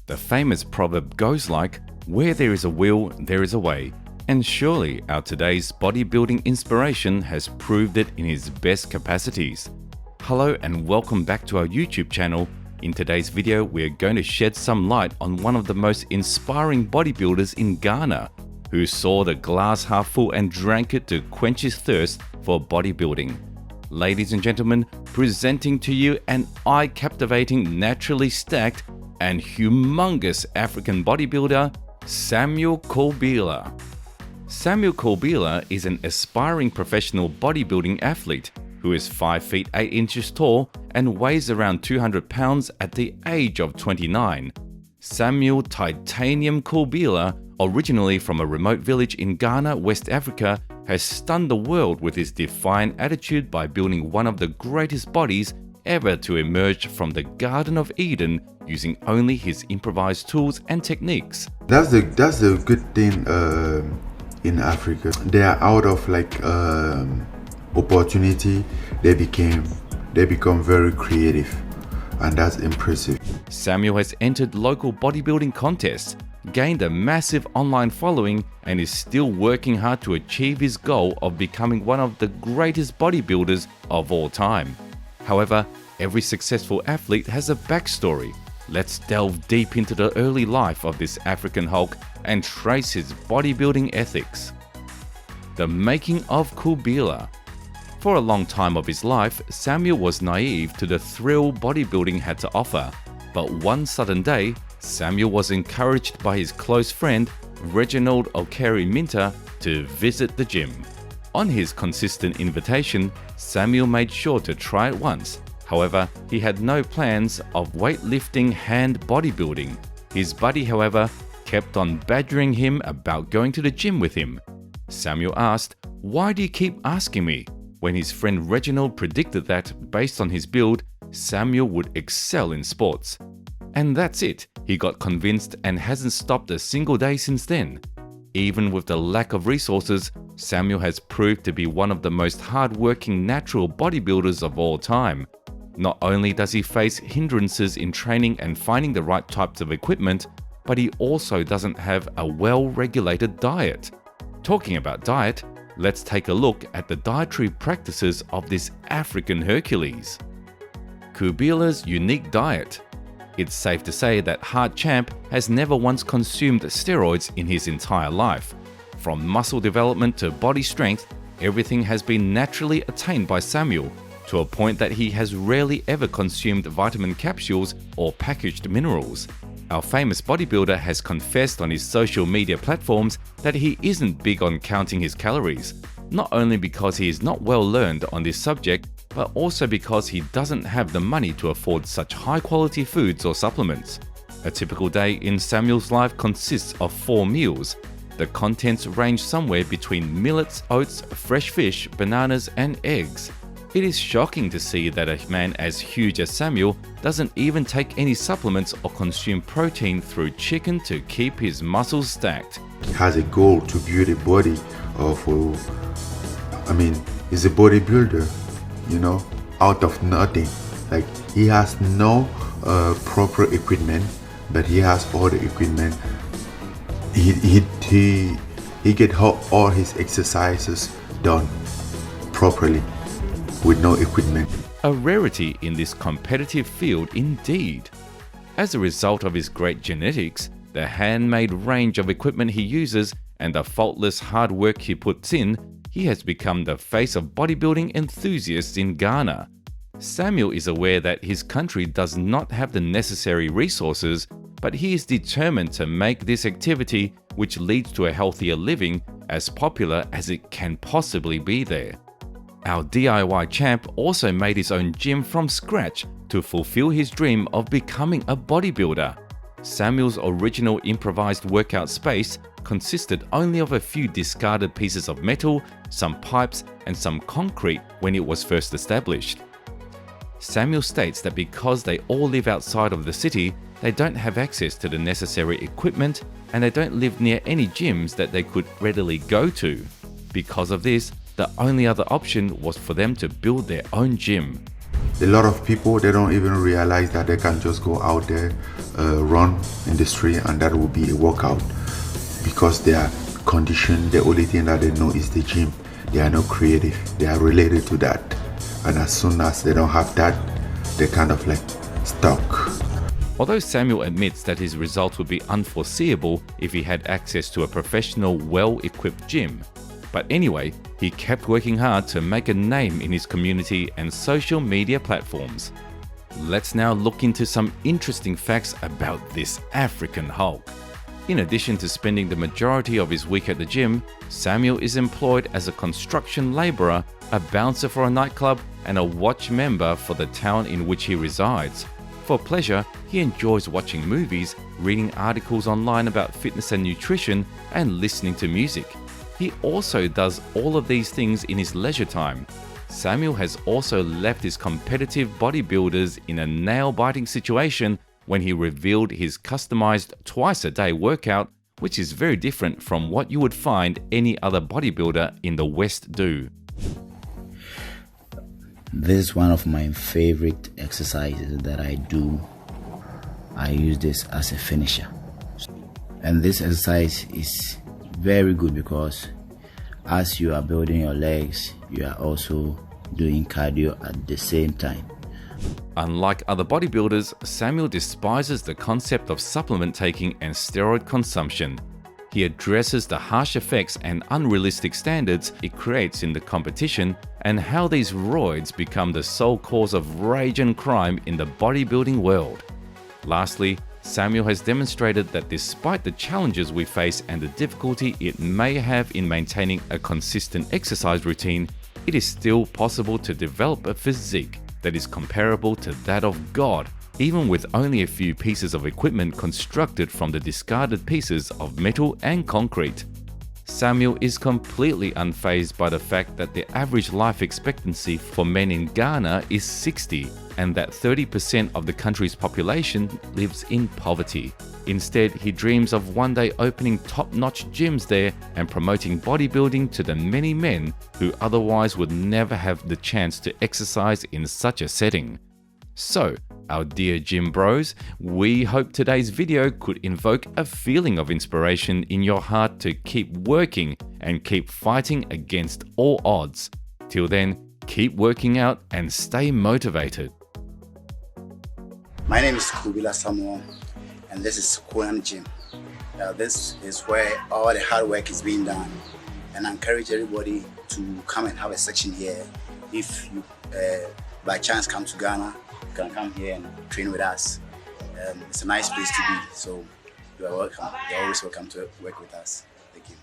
The famous proverb goes like, "Where there is a will, there is a way." And surely our today's bodybuilding inspiration has proved it in his best capacities. Hello and welcome back to our YouTube channel. In today's video, we're going to shed some light on one of the most inspiring bodybuilders in Ghana, who saw the glass half full and drank it to quench his thirst for bodybuilding. Ladies and gentlemen, presenting to you an eye-captivating, naturally stacked, and humongous African bodybuilder, Samuel Kobila. Samuel Kobila is an aspiring professional bodybuilding athlete who is 5 feet 8 inches tall and weighs around 200 pounds at the age of 29. Samuel Titanium Kulbila, originally from a remote village in Ghana, West Africa, has stunned the world with his defiant attitude by building one of the greatest bodies ever to emerge from the Garden of Eden using only his improvised tools and techniques. That's the good thing in Africa. They are out of opportunity. They become very creative, and that's impressive. Samuel has entered local bodybuilding contests, gained a massive online following, and is still working hard to achieve his goal of becoming one of the greatest bodybuilders of all time. However, every successful athlete has a backstory. Let's delve deep into the early life of this African Hulk and trace his bodybuilding ethics. The making of Kobila. For a long time of his life, Samuel was naive to the thrill bodybuilding had to offer. But one sudden day, Samuel was encouraged by his close friend, Reginald Okeri Minter, to visit the gym. On his consistent invitation, Samuel made sure to try it once. However, he had no plans of weightlifting hand bodybuilding. His buddy, however, kept on badgering him about going to the gym with him. Samuel asked, "Why do you keep asking me?" When his friend Reginald predicted that, based on his build, Samuel would excel in sports. And that's it, he got convinced and hasn't stopped a single day since then. Even with the lack of resources, Samuel has proved to be one of the most hard-working natural bodybuilders of all time. Not only does he face hindrances in training and finding the right types of equipment, but he also doesn't have a well-regulated diet. Talking about diet, let's take a look at the dietary practices of this African Hercules. Kobila's unique diet. It's safe to say that Heart Champ has never once consumed steroids in his entire life. From muscle development to body strength, everything has been naturally attained by Samuel, to a point that he has rarely ever consumed vitamin capsules or packaged minerals. Our famous bodybuilder has confessed on his social media platforms that he isn't big on counting his calories, not only because he is not well learned on this subject, but also because he doesn't have the money to afford such high-quality foods or supplements. A typical day in Samuel's life consists of 4 meals. The contents range somewhere between millets, oats, fresh fish, bananas, and eggs. It is shocking to see that a man as huge as Samuel doesn't even take any supplements or consume protein through chicken to keep his muscles stacked. He has a goal to build a body he's a bodybuilder, out of nothing. Like, he has no proper equipment, but he has all the equipment. He get all his exercises done properly with no equipment. A rarity in this competitive field indeed. As a result of his great genetics, the handmade range of equipment he uses, and the faultless hard work he puts in, he has become the face of bodybuilding enthusiasts in Ghana. Samuel is aware that his country does not have the necessary resources, but he is determined to make this activity, which leads to a healthier living, as popular as it can possibly be there. Our DIY champ also made his own gym from scratch to fulfill his dream of becoming a bodybuilder. Samuel's original improvised workout space consisted only of a few discarded pieces of metal, some pipes, and some concrete when it was first established. Samuel states that because they all live outside of the city, they don't have access to the necessary equipment, and they don't live near any gyms that they could readily go to. Because of this, the only other option was for them to build their own gym. A lot of people, they don't even realize that they can just go out there run in the street, and that will be a workout because they are conditioned. The only thing that they know is the gym. They are not creative. They are related to that, and as soon as they don't have that, they're kind of like stuck. Although Samuel admits that his results would be unforeseeable if he had access to a professional, well-equipped gym. But anyway, he kept working hard to make a name in his community and social media platforms. Let's now look into some interesting facts about this African Hulk. In addition to spending the majority of his week at the gym, Samuel is employed as a construction laborer, a bouncer for a nightclub, and a watch member for the town in which he resides. For pleasure, he enjoys watching movies, reading articles online about fitness and nutrition, and listening to music. He also does all of these things in his leisure time. Samuel has also left his competitive bodybuilders in a nail-biting situation when he revealed his customized twice-a-day workout, which is very different from what you would find any other bodybuilder in the West do. This is one of my favorite exercises that I do. I use this as a finisher. And this exercise is very good because as you are building your legs, you are also doing cardio at the same time. Unlike other bodybuilders, Samuel despises the concept of supplement taking and steroid consumption. He addresses the harsh effects and unrealistic standards it creates in the competition and how these roids become the sole cause of rage and crime in the bodybuilding world. Lastly, Samuel has demonstrated that despite the challenges we face and the difficulty it may have in maintaining a consistent exercise routine, it is still possible to develop a physique that is comparable to that of God, even with only a few pieces of equipment constructed from the discarded pieces of metal and concrete. Samuel is completely unfazed by the fact that the average life expectancy for men in Ghana is 60, and that 30% of the country's population lives in poverty. Instead, he dreams of one day opening top-notch gyms there and promoting bodybuilding to the many men who otherwise would never have the chance to exercise in such a setting. So, our dear gym bros, we hope today's video could invoke a feeling of inspiration in your heart to keep working and keep fighting against all odds. Till then, keep working out and stay motivated. My name is Kobila Samuel, and this is Koyan Gym. This is where all the hard work is being done, and I encourage everybody to come and have a section here. If you by chance come to Ghana, you can come here and train with us. It's a nice place to be, so you are welcome. You're always welcome to work with us. Thank you.